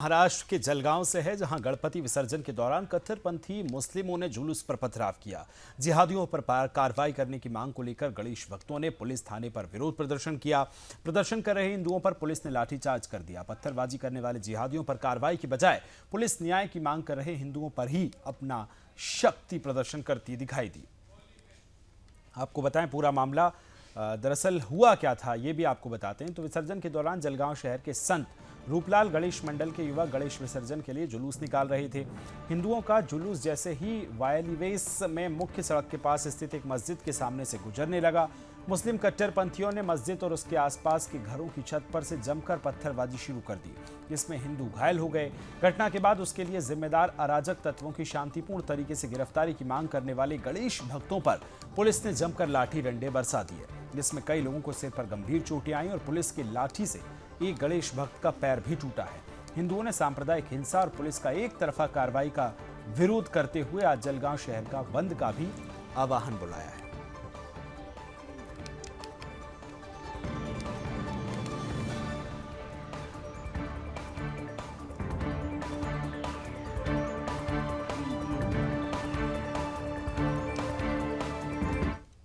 महाराष्ट्र के जलगांव से है, जहां गणपति विसर्जन के दौरान कट्टरपंथी मुस्लिमों ने जुलूस पर पथराव किया। जिहादियों पर कार्रवाई करने की मांग को लेकर गणेश भक्तों ने पुलिस थाने पर विरोध प्रदर्शन किया। प्रदर्शन कर रहे हिंदुओं पर पुलिस ने लाठीचार्ज कर दिया। पत्थरबाजी करने वाले जिहादियों पर कार्रवाई की बजाय पुलिस न्याय की मांग कर रहे हिंदुओं पर ही अपना शक्ति प्रदर्शन करती दिखाई दी। आपको बताएं पूरा मामला दरअसल हुआ क्या था, ये भी आपको बताते हैं। तो विसर्जन के दौरान जलगांव शहर के संत रूपलाल गणेश मंडल के युवक गणेश विसर्जन के लिए जुलूस निकाल रहे थे। हिंदुओं का जुलूस जैसे ही वायलीवेस में मुख्य सड़क के पास स्थित एक मस्जिद के सामने से गुजरने लगा, मुस्लिम कट्टरपंथियों ने मस्जिद और उसके आसपास के घरों की छत पर से जमकर पत्थरबाजी शुरू कर दी, जिसमें हिंदू घायल हो गए। घटना के बाद उसके लिए जिम्मेदार अराजक तत्वों की शांतिपूर्ण तरीके से गिरफ्तारी की मांग करने वाले गणेश भक्तों पर पुलिस ने जमकर लाठी डंडे बरसा दिए, जिसमें कई लोगों को सिर पर गंभीर चोटें आई और पुलिस की लाठी से एक गणेश भक्त का पैर भी टूटा है। हिंदुओं ने सांप्रदायिक हिंसा और पुलिस का एक तरफा कार्रवाई का विरोध करते हुए आज जलगांव शहर का बंद का भी आह्वान बुलाया है।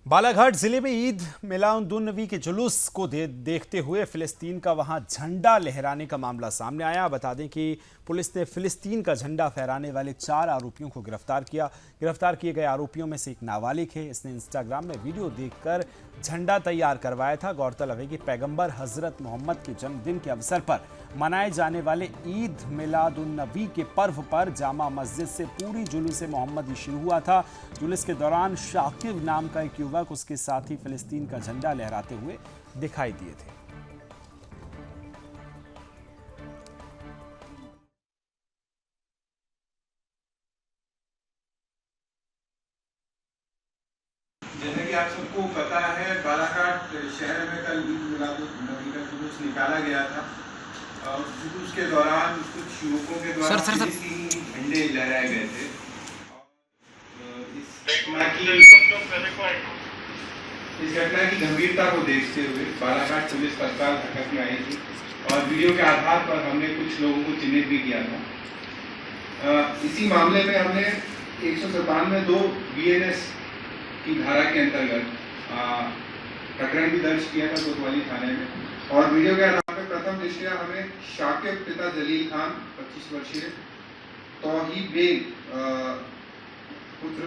बालाघाट जिले में ईद मिलादुन्नबी के जुलूस को देखते हुए फिलिस्तीन का वहां झंडा लहराने का मामला सामने आया। बता दें कि पुलिस ने फिलिस्तीन का झंडा फहराने वाले 4 आरोपियों को गिरफ्तार किया। गिरफ्तार किए गए आरोपियों में से एक नाबालिग है। इसने इंस्टाग्राम में वीडियो देखकर झंडा तैयार करवाया था। गौरतलब है कि पैगंबर हजरत मोहम्मद के जन्मदिन के अवसर पर मनाए जाने वाले ईद मिलादुन्नबी के पर्व पर जामा मस्जिद से पूरी जुलूस मोहम्मदी शुरू हुआ था। जुलूस के दौरान शाकिब नाम का एक युवक उसके साथ ही फिलिस्तीन का झंडा लहराते हुए दिखाई दिए थे। जैसे कि आप सबको पता है, बालाघाट शहर में कल ईद मिलादुन्नबी का जुलूस निकाला गया था। जुलूस के दौरान कुछ युवकों के द्वारा झंडे लहराए गए थे। इस घटना की गंभीरता को देखते हुए बालाघाट पुलिस तत्काल हरकत में आई थी और वीडियो के आधार पर हमने कुछ लोगों को चिन्हित भी किया था। इसी मामले में हमने 197(2) BNS की धारा के अंतर्गत प्रकरण भी दर्ज किया था कोतवाली थाने में। और वीडियो के आधार पर प्रथम दृष्टया हमें शाकिब पिता जलील खान 25 वर्षीय, तौहीद बेग पुत्र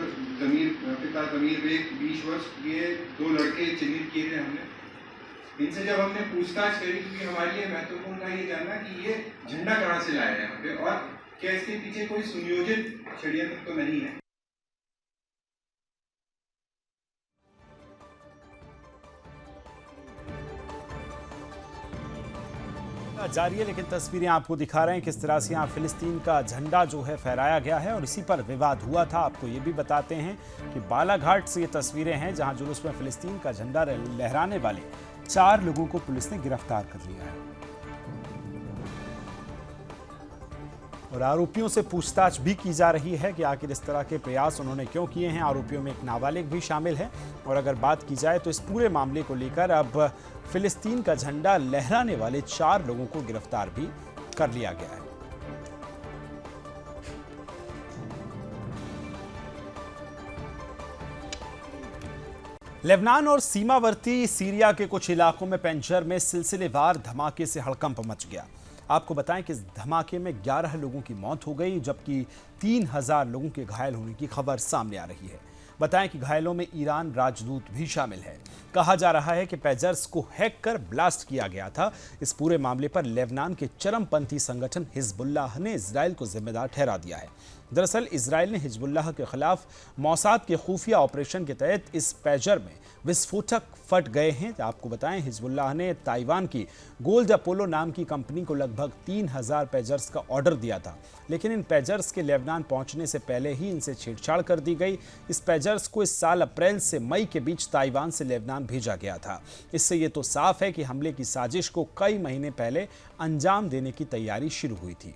पिता जमीर बेग 20 वर्ष, ये 2 लड़के चिन्हित किए थे हमने। इनसे जब हमने पूछताछ करी, क्योंकि हमारे लिए महत्वपूर्ण था ये जानना कि ये झंडा कहाँ से लाया है यहाँ पे और क्या इसके पीछे कोई सुनियोजित षड्यंत्र तो नहीं है। जारी है, लेकिन तस्वीरें आपको दिखा रहे हैं किस तरह से यहाँ फिलिस्तीन का झंडा जो है फहराया गया है और इसी पर विवाद हुआ था। आपको ये भी बताते हैं कि बालाघाट से ये तस्वीरें हैं जहाँ जुलूस में फिलिस्तीन का झंडा लहराने वाले 4 लोगों को पुलिस ने गिरफ्तार कर लिया है और आरोपियों से पूछताछ भी की जा रही है कि आखिर इस तरह के प्रयास उन्होंने क्यों किए हैं। आरोपियों में एक नाबालिग भी शामिल है और अगर बात की जाए तो इस पूरे मामले को लेकर अब फिलिस्तीन का झंडा लहराने वाले 4 लोगों को गिरफ्तार भी कर लिया गया है। लेबनान और सीमावर्ती सीरिया के कुछ इलाकों में पेंजर में सिलसिलेवार धमाके से हड़कंप मच गया। आपको बताएं कि इस धमाके में 11 लोगों की मौत हो गई, जबकि 3000 लोगों के घायल होने की खबर सामने आ रही है। बताएं कि घायलों में ईरान राजदूत भी शामिल है। कहा जा रहा है कि पेजर्स को हैक कर ब्लास्ट किया गया था। इस पूरे मामले पर लेबनान के चरमपंथी संगठन हिजबुल्लाह ने इजराइल को जिम्मेदार ठहरा दिया है। दरअसल इजराइल ने हिजबुल्लाह के खिलाफ मौसाद के खुफिया ऑपरेशन के तहत इस पेजर में विस्फोटक फट गए हैं। आपको बताएं, हिजबुल्लाह ने ताइवान की गोल्ड अपोलो नाम की कंपनी को लगभग 3000 पेजर्स का ऑर्डर दिया था, लेकिन इन पेजर्स के लेबनान पहुंचने से पहले ही इनसे छेड़छाड़ कर दी गई। इस पेजर्स को इस साल अप्रैल से मई के बीच ताइवान से लेबनान भेजा गया था। इससे ये तो साफ है कि हमले की साजिश को कई महीने पहले अंजाम देने की तैयारी शुरू हुई थी।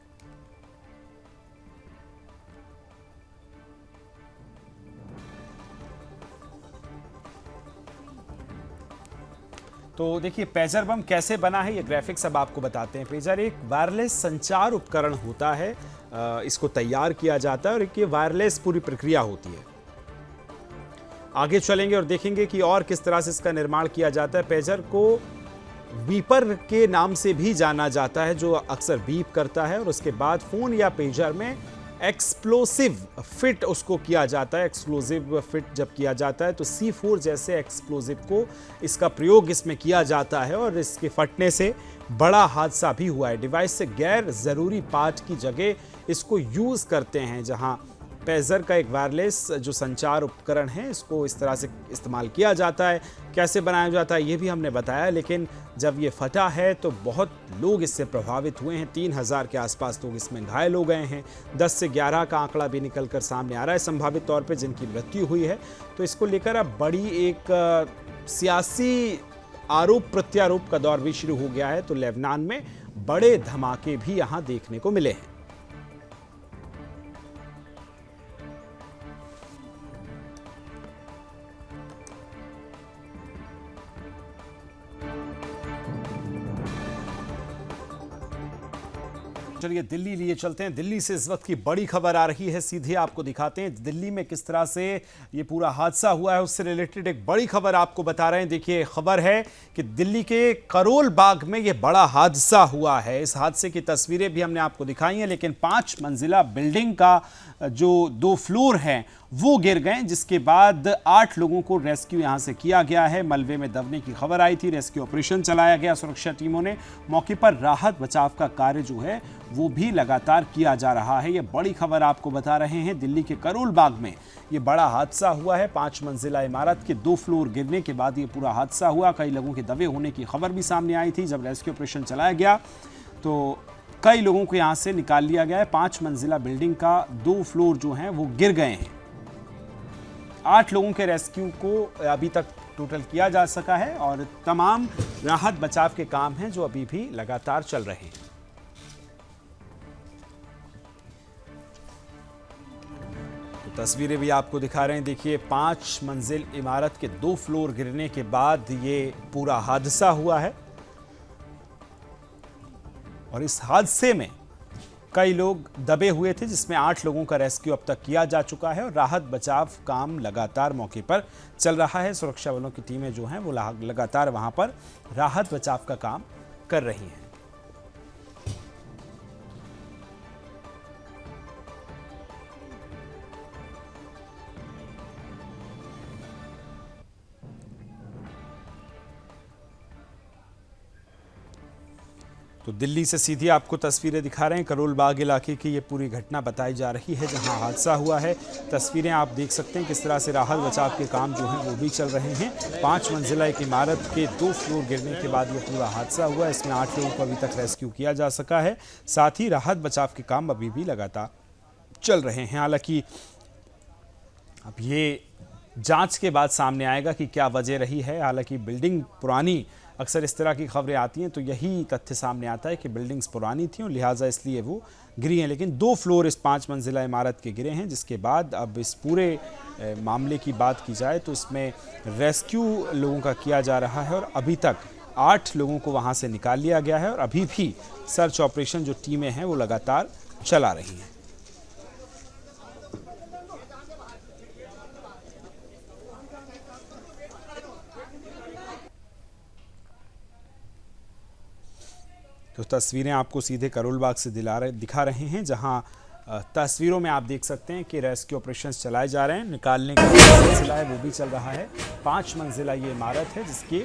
तो देखिए पेजर बम कैसे बना है, ये ग्राफिक्स अब आपको बताते हैं। पेजर एक वायरलेस संचार उपकरण होता है, इसको तैयार किया जाता है और एक ये वायरलेस पूरी प्रक्रिया होती है। आगे चलेंगे और देखेंगे कि और किस तरह से इसका निर्माण किया जाता है। पेजर को बीपर के नाम से भी जाना जाता है, जो अक्सर बीप करता है, और उसके बाद फोन या पेजर में एक्सप्लोसिव फिट उसको किया जाता है। एक्सप्लोसिव फिट जब किया जाता है तो C4 जैसे एक्सप्लोसिव को इसका प्रयोग इसमें किया जाता है और इसके फटने से बड़ा हादसा भी हुआ है। डिवाइस से गैर ज़रूरी पार्ट की जगह इसको यूज़ करते हैं, जहां पेजर का एक वायरलेस जो संचार उपकरण है इसको इस तरह से इस्तेमाल किया जाता है। कैसे बनाया जाता है ये भी हमने बताया, लेकिन जब ये फटा है तो बहुत लोग इससे प्रभावित हुए हैं। 3000 के आसपास लोग इसमें घायल हो गए हैं। 10 से 11 का आंकड़ा भी निकल कर सामने आ रहा है संभावित तौर पे जिनकी मृत्यु हुई है। तो इसको लेकर अब बड़ी एक सियासी आरोप प्रत्यारोप का दौर भी शुरू हो गया है। तो लेबनान में बड़े धमाके भी यहाँ देखने को मिले हैं। चलिए दिल्ली लिए चलते हैं। दिल्ली से इस वक्त की बड़ी खबर आ रही है, सीधे आपको दिखाते हैं दिल्ली में किस तरह से ये पूरा हादसा हुआ है। उससे रिलेटेड एक बड़ी खबर आपको बता रहे हैं। देखिए खबर है कि दिल्ली के करोल बाग में ये बड़ा हादसा हुआ है। इस हादसे की तस्वीरें भी हमने आपको दिखाई हैं, लेकिन 5 मंजिला बिल्डिंग का जो 2 फ्लोर हैं वो गिर गए, जिसके बाद 8 लोगों को रेस्क्यू यहां से किया गया है। मलबे में दबने की खबर आई थी, रेस्क्यू ऑपरेशन चलाया गया सुरक्षा टीमों ने। मौके पर राहत बचाव का कार्य जो है वो भी लगातार किया जा रहा है। ये बड़ी खबर आपको बता रहे हैं। दिल्ली के करोल बाग में ये बड़ा हादसा हुआ है। 5 मंजिला इमारत के 2 फ्लोर गिरने के बाद ये पूरा हादसा हुआ। कई लोगों के दबे होने की खबर भी सामने आई थी। जब रेस्क्यू ऑपरेशन चलाया गया तो कई लोगों को यहां से निकाल लिया गया है। 5 मंजिला बिल्डिंग का 2 फ्लोर जो हैं वो गिर गए हैं। 8 लोगों के रेस्क्यू को अभी तक टोटल किया जा सका है और तमाम राहत बचाव के काम हैं जो अभी भी लगातार चल रहे हैं। तो तस्वीरें भी आपको दिखा रहे हैं। देखिए 5 मंजिल इमारत के 2 फ्लोर गिरने के बाद ये पूरा हादसा हुआ है और इस हादसे में कई लोग दबे हुए थे, जिसमें 8 लोगों का रेस्क्यू अब तक किया जा चुका है और राहत बचाव काम लगातार मौके पर चल रहा है। सुरक्षा बलों की टीमें जो हैं वो लगातार वहां पर राहत बचाव का काम कर रही हैं। तो दिल्ली से सीधी आपको तस्वीरें दिखा रहे हैं। करोल बाग इलाके की ये पूरी घटना बताई जा रही है जहां हादसा हुआ है। तस्वीरें आप देख सकते हैं किस तरह से राहत बचाव के काम जो हैं वो भी चल रहे हैं। 5 मंजिला एक इमारत के 2 फ्लोर गिरने के बाद ये पूरा हादसा हुआ। इसमें 8 लोगों को अभी तक रेस्क्यू किया जा सका है। साथ ही राहत बचाव के काम अभी भी लगातार चल रहे हैं। हालांकि अब ये जांच के बाद सामने आएगा कि क्या वजह रही है। हालांकि बिल्डिंग पुरानी, अक्सर इस तरह की खबरें आती हैं तो यही तथ्य सामने आता है कि बिल्डिंग्स पुरानी थी और लिहाजा इसलिए वो गिरी हैं। लेकिन 2 फ्लोर इस 5 मंजिला इमारत के गिरे हैं, जिसके बाद अब इस पूरे मामले की बात की जाए तो इसमें रेस्क्यू लोगों का किया जा रहा है और अभी तक 8 लोगों को वहाँ से निकाल लिया गया है और अभी भी सर्च ऑपरेशन जो टीमें हैं वो लगातार चला रही हैं। तो तस्वीरें आपको सीधे करोल बाग से दिखा रहे हैं, जहां तस्वीरों में आप देख सकते हैं कि रेस्क्यू ऑपरेशंस चलाए जा रहे हैं। निकालने का सिलसिला है वो भी चल रहा है। 5 मंजिला ये इमारत है जिसके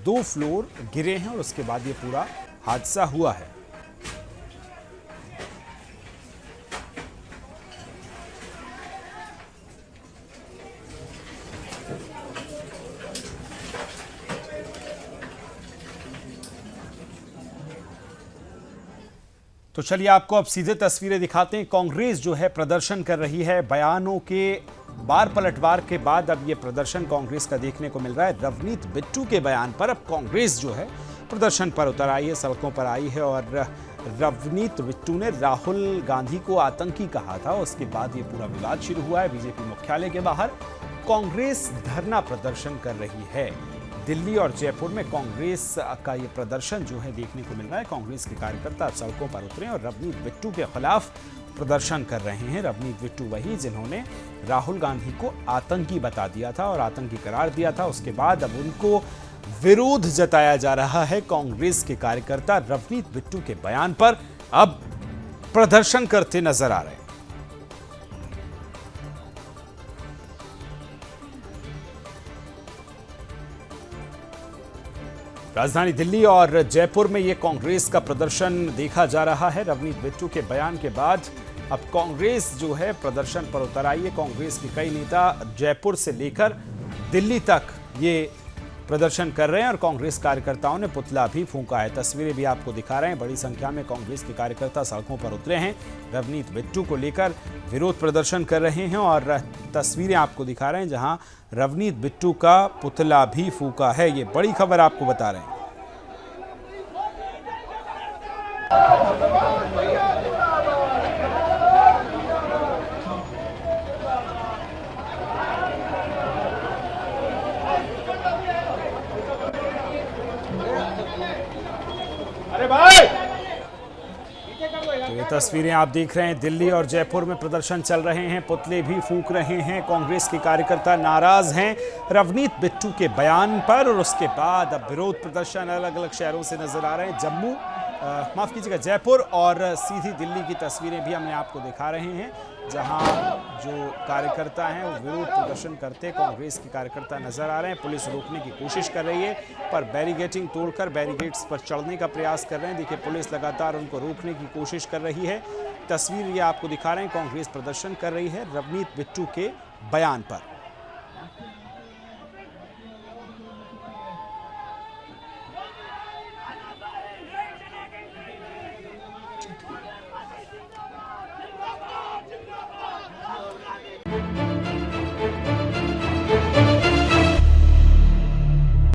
2 फ्लोर गिरे हैं और उसके बाद ये पूरा हादसा हुआ है। तो चलिए आपको अब सीधे तस्वीरें दिखाते हैं। कांग्रेस जो है प्रदर्शन कर रही है। बयानों के बार पलटवार के बाद अब ये प्रदर्शन कांग्रेस का देखने को मिल रहा है। रवनीत बिट्टू के बयान पर अब कांग्रेस जो है प्रदर्शन पर उतर आई है, सड़कों पर आई है और रवनीत बिट्टू ने राहुल गांधी को आतंकी कहा था। उसके बाद ये पूरा विवाद शुरू हुआ है। बीजेपी मुख्यालय के बाहर कांग्रेस धरना प्रदर्शन कर रही है। दिल्ली और जयपुर में कांग्रेस का ये प्रदर्शन जो है देखने को मिल रहा है। कांग्रेस के कार्यकर्ता सड़कों पर उतरे और रवनीत बिट्टू के खिलाफ प्रदर्शन कर रहे हैं। रवनीत बिट्टू वही जिन्होंने राहुल गांधी को आतंकी बता दिया था और आतंकी करार दिया था। उसके बाद अब उनको विरोध जताया जा रहा है। कांग्रेस के कार्यकर्ता रवनीत बिट्टू के बयान पर अब प्रदर्शन करते नजर आ रहे हैं। राजधानी दिल्ली और जयपुर में ये कांग्रेस का प्रदर्शन देखा जा रहा है। रवनीत बिट्टू के बयान के बाद अब कांग्रेस जो है प्रदर्शन पर उतर आई है। कांग्रेस के कई नेता जयपुर से लेकर दिल्ली तक ये प्रदर्शन कर रहे हैं और कांग्रेस कार्यकर्ताओं ने पुतला भी फूंका है। तस्वीरें भी आपको दिखा रहे हैं। बड़ी संख्या में कांग्रेस के कार्यकर्ता सड़कों पर उतरे हैं, रवनीत बिट्टू को लेकर विरोध प्रदर्शन कर रहे हैं और तस्वीरें आपको दिखा रहे हैं जहां रवनीत बिट्टू का पुतला भी फूंका है। ये बड़ी खबर आपको बता रहे हैं। अरे भाई, तो ये तस्वीरें आप देख रहे हैं। दिल्ली और जयपुर में प्रदर्शन चल रहे हैं, पुतले भी फूंक रहे हैं। कांग्रेस के कार्यकर्ता नाराज हैं रवनीत बिट्टू के बयान पर और उसके बाद अब विरोध प्रदर्शन अलग अलग शहरों से नजर आ रहे हैं। जम्मू माफ कीजिएगा जयपुर और सीधी दिल्ली की तस्वीरें भी हमने आपको दिखा रहे हैं जहां जो कार्यकर्ता हैं वो विरोध प्रदर्शन करते कांग्रेस के कार्यकर्ता नजर आ रहे हैं। पुलिस रोकने की कोशिश कर रही है पर बैरिकेडिंग तोड़कर बैरिकेड्स पर चढ़ने का प्रयास कर रहे हैं। देखिए पुलिस लगातार उनको रोकने की कोशिश कर रही है। तस्वीर ये आपको दिखा रहे हैं, कांग्रेस प्रदर्शन कर रही है रवनीत बिट्टू के बयान पर।